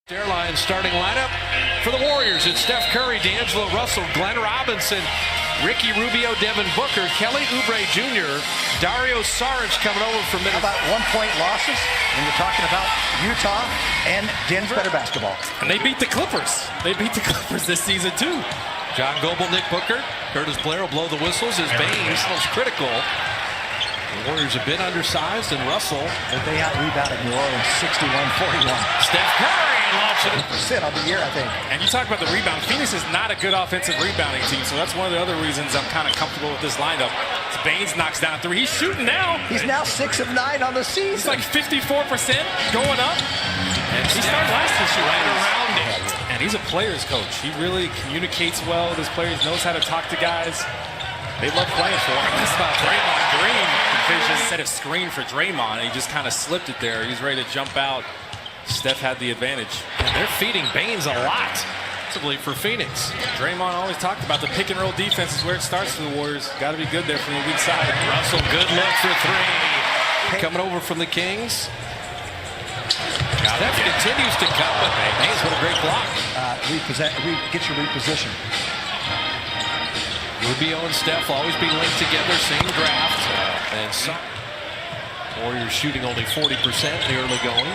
Airline starting lineup for the Warriors. It's Steph Curry, D'Angelo Russell, Glenn Robinson, Ricky Rubio, Devin Booker, Kelly Oubre Jr., Dario Saric coming over from Minnesota. How about 1-point losses when you're talking about Utah and Denver? Better basketball. And they beat the Clippers. They beat the Clippers this season too. John Goble, Nick Booker, Curtis Blair will blow the whistles as Baines most critical. The Warriors a bit undersized, and Russell. But they out-rebounded New Orleans 61-41. Steph Curry launching it. On the year, I think. And you talk about the rebound. Phoenix is not a good offensive rebounding team, so that's one of the other reasons I'm kind of comfortable with this lineup. Baines knocks down three. He's shooting now. He's now 6 of 9 on the season. He's like 54% going up. And he started last year right around it. And he's a player's coach. He really communicates well with his players, knows how to talk to guys. They love playing for him. This about Draymond Green. Vision set a screen for Draymond, and he just kind of slipped it there. He's ready to jump out. Steph had the advantage. And they're feeding Baines a lot, possibly for Phoenix. Draymond always talked about the pick and roll defense is where it starts for the Warriors. Got to be good there from the weak side. Russell, good look for three. Coming over from the Kings. Steph continues to cut, but Baines, what a great block. Get your reposition. Rubio and Steph always be linked together, same draft. And Warriors shooting only 40% in the early going.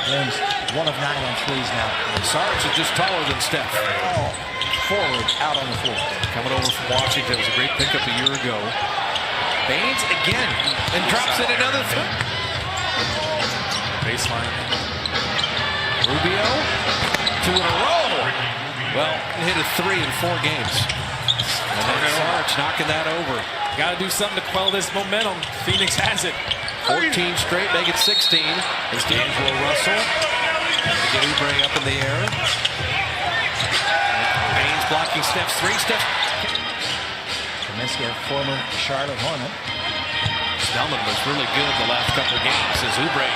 James, 1 of 9 on threes now. And Saric is just taller than Steph. Oh, forward, out on the floor. Coming over from Washington. It was a great pickup a year ago. Baines again, and drops in another three. Baseline. Rubio, 2 in a row. Well, he hit a 3 in 4 games. And then Saric knocking that over. Got to do something to quell this momentum. Phoenix has it. 14 straight, make it 16. There's D'Angelo Russell. To get Oubre up in the air. Baines blocking Steph's 3. Steph. Kaminsky, a former Charlotte Hornet. Spellman was really good the last couple of games as Oubre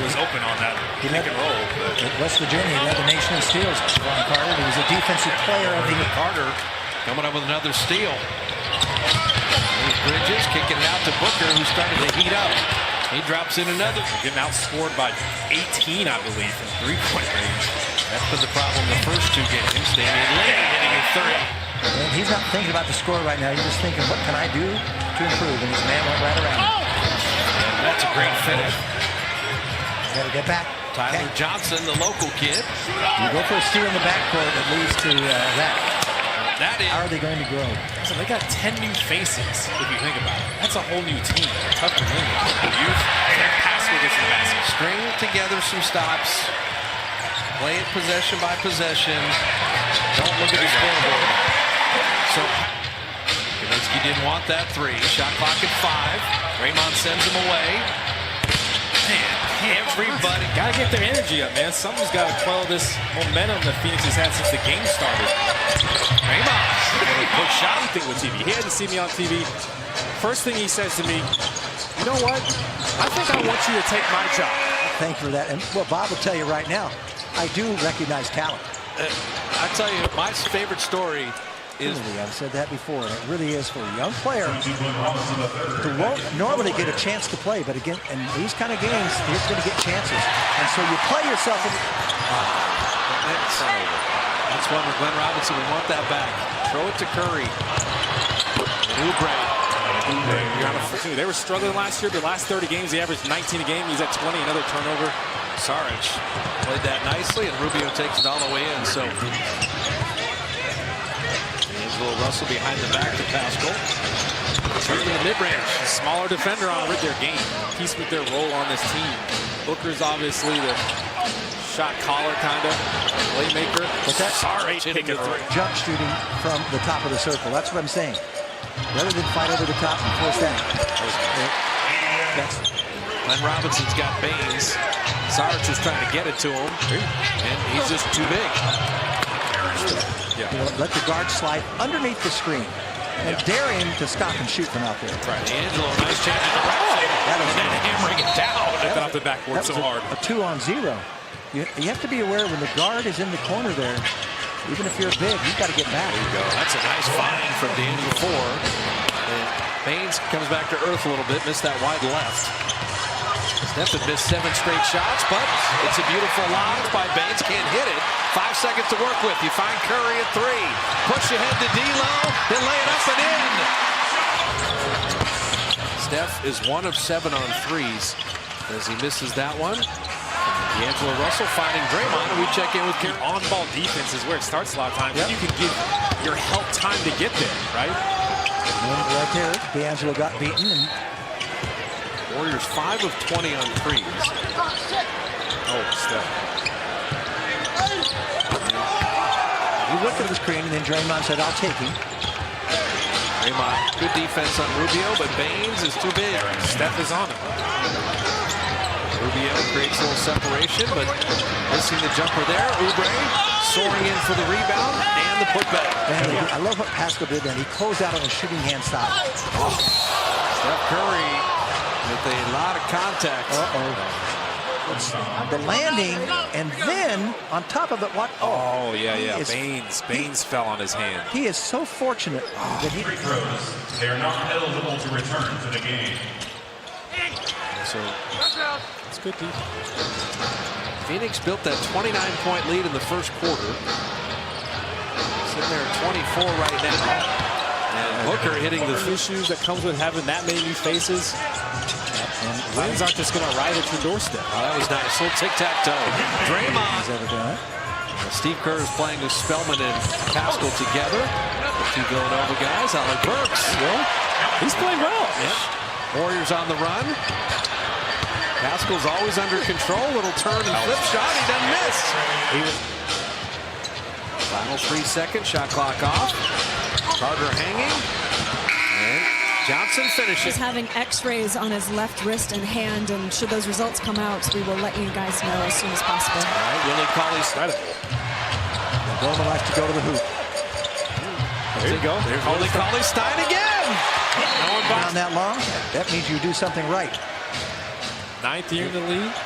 was open on that pick and roll. At West Virginia, he led the nation in steals. Ron Carter, he was a defensive player of the year. Carter coming up with another steal. There's Bridges kicking it out to Booker, who started to heat up. He drops in another. Getting outscored by 18, I believe, from three-point range. That's been the problem the first 2 games. Damian Lee hitting a 3. And he's not thinking about the score right now. He's just thinking, what can I do to improve? And his man went right around. And that's a great finish. Got to get back. Tyler Johnson, the local kid. You go for a steal in the backcourt that leads to that. How are they going to grow? So they got 10 new faces, if you think about it. That's a whole new team. Tough to win. Youth, their pass will get to the basket. String together some stops. Play it possession by possession. Don't look at the scoreboard. So Kaminsky didn't want that 3. Shot clock at 5. Draymond sends him away. Man, everybody got to get their energy up, man. Someone's got to quell this momentum that Phoenix has had since the game started. Draymond. Quick shot thing with TV. He hadn't seen me on TV. First thing he says to me, you know what? I think I want you to take my job. Thank you for that. And well, Bob will tell you right now, I do recognize talent. I tell you, my favorite story is... I've said that before, and it really is for a young player who won't normally get a chance to play, but again, in these kind of games, he's going to get chances. And so you play yourself in... That's one with Glenn Robinson. We want that back. Throw it to Curry. Oubre. They were struggling last year. The last 30 games, he averaged 19 a game. He's at 20, another turnover. Saric played that nicely, and Rubio takes it all the way in. So D'Angelo Russell behind the back to Pascal. Turn to the mid-range. Smaller defender on their game. Piece with their role on this team. Booker's obviously the shot caller kind of playmaker. But that's Saric hitting the 3. Jump shooting from the top of the circle. That's what I'm saying. Rather than fight over the top and force that. Glenn Robinson's got Baines. Saric is trying to get it to him, and he's just too big. You know, let the guard slide underneath the screen and dare him to stop and shoot from out there. Right, D'Angelo, nice change of direction. And then hammering it down. Get off the backboard so hard. A 2-on-0. You have to be aware when the guard is in the corner there. Even if you're big, you've got to get back. There you go. That's a nice find from D'Angelo 4. And Baines comes back to earth a little bit. Missed that wide left. Steph had missed 7 straight shots, but it's a beautiful lob by Baines. Can't hit it. 5 seconds to work with. You find Curry at 3. Push ahead to D'Lo. He'll lay it up and in. Steph is 1 of 7 on threes as he misses that one. D'Angelo Russell finding Draymond, and we check in with Kerry. On-ball defense is where it starts a lot of times. Yep. You can give your help time to get there, right? And right there, D'Angelo got beaten. And Warriors 5 of 20 on threes. Oh, Steph. he looked at the screen, and then Draymond said, "I'll take him." Draymond, good defense on Rubio, but Baines is too big. Steph is on him. Rubio creates a little separation, but missing the jumper there. Oubre soaring in for the rebound and the putback. Man, I love what Pascal did then. He closed out on a shooting hand stop. Steph Curry with a lot of contact. The landing, and then on top of it, what? Oh, yeah. Baines fell on his hand. He is so fortunate that he. Free throws. They are not eligible to return to the game. So It's good defense. Phoenix built that 29-point lead in the first quarter. Sitting there at 24 right now. And Booker hitting the issues that comes with having that many new faces. And wins aren't just going to ride at your doorstep. Oh, that was nice. A little tic-tac-toe. Draymond. He's ever done it. Steve Kerr is playing with Spellman and Pascal together. The 2 Villanova guys. Alec Burks. He's playing well. Yep. Warriors on the run. Pascal's always under control. Little turn and flip shot. He doesn't miss. Final 3 seconds. Shot clock off. Carter hanging. And Johnson finishes. He's having x-rays on his left wrist and hand, and should those results come out, we will let you guys know as soon as possible. All right, Willie Cauley-Stein. Bowman likes to go to the hoop. There you go. There's Willie Cauley-Stein again. No one Down that long, that means you do something right. 9th year in the league.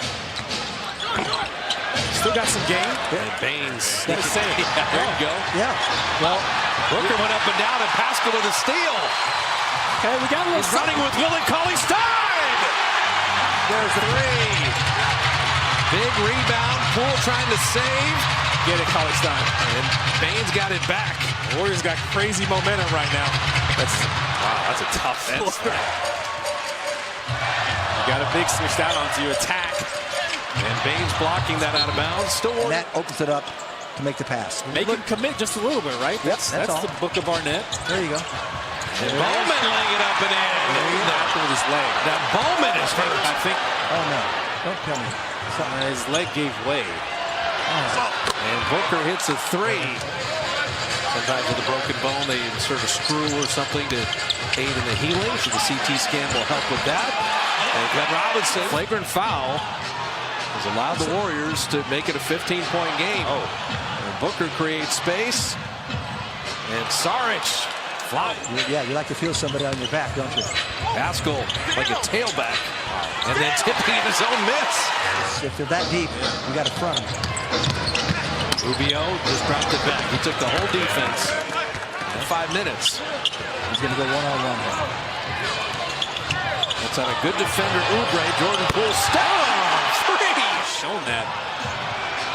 Still got some game. And Baines. There you go. Yeah. Well, Booker went up and down, and Pascal with a steal. Okay, we got a little He's running with Willie Cauley-Stein. There's 3. Big rebound. Poole trying to save. Get it, Cauley-Stein. And Baines got it back. The Warriors got crazy momentum right now. Wow, that's a tough floor. You got a big switch down onto your attack. And Baines blocking that out of bounds. Still And that opens it up to make the pass. Make him commit just a little bit, right? Yep, That's all. the book of Barnett. There you go. And Bowman laying it up and in. With his leg. Now Bowman is hurt. I think Oh, no. Don't tell me. his leg gave way. And Booker hits a 3. Sometimes with a broken bone, they insert a screw or something to aid in the healing. So the CT scan will help with that. And Glenn Robinson, flagrant foul, has allowed the Warriors to make it a 15-point game. And Booker creates space. And Saric flop. Yeah, you like to feel somebody on your back, don't you? Pascal like a tailback. And then tipping in his own miss. If they're that deep, you got to front them. Rubio just dropped it back. He took the whole defense in 5 minutes. He's going to go one-on-one. That's on a good defender, Oubre. Jordan Poole step 3. Shown that.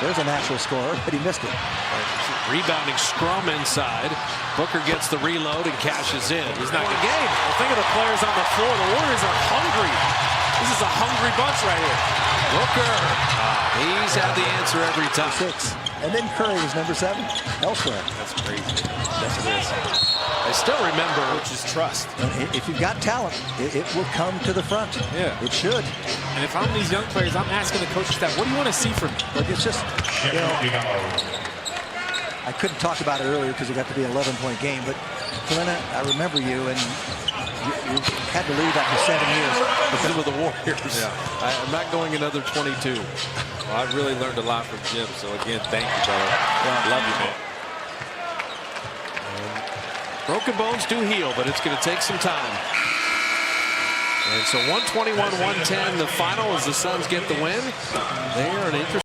There's a natural scorer, but he missed it. Rebounding scrum inside. Booker gets the reload and cashes in. He's not in the game. Well, think of the players on the floor. The Warriors are hungry. This is a hungry bunch right here. Booker. He's had the answer every time. 6. And then Curry was number 7 elsewhere. That's crazy. Yes, it is. I still remember. Which is trust. And if you've got talent, it will come to the front. Yeah. It should. And if I'm these young players, I'm asking the coaching staff, what do you want to see from me? But it's just, you know, I couldn't talk about it earlier because it got to be an 11-point game, but Kalina, I remember you, and you had to leave after 7 years. Because with the Warriors. Yeah. I'm not going another 22. Well, I've really learned a lot from Jim, so again, thank you, brother. Love you, man. Broken bones do heal, but it's going to take some time. And so 121-110, the final as the Suns get the win. They are an interesting.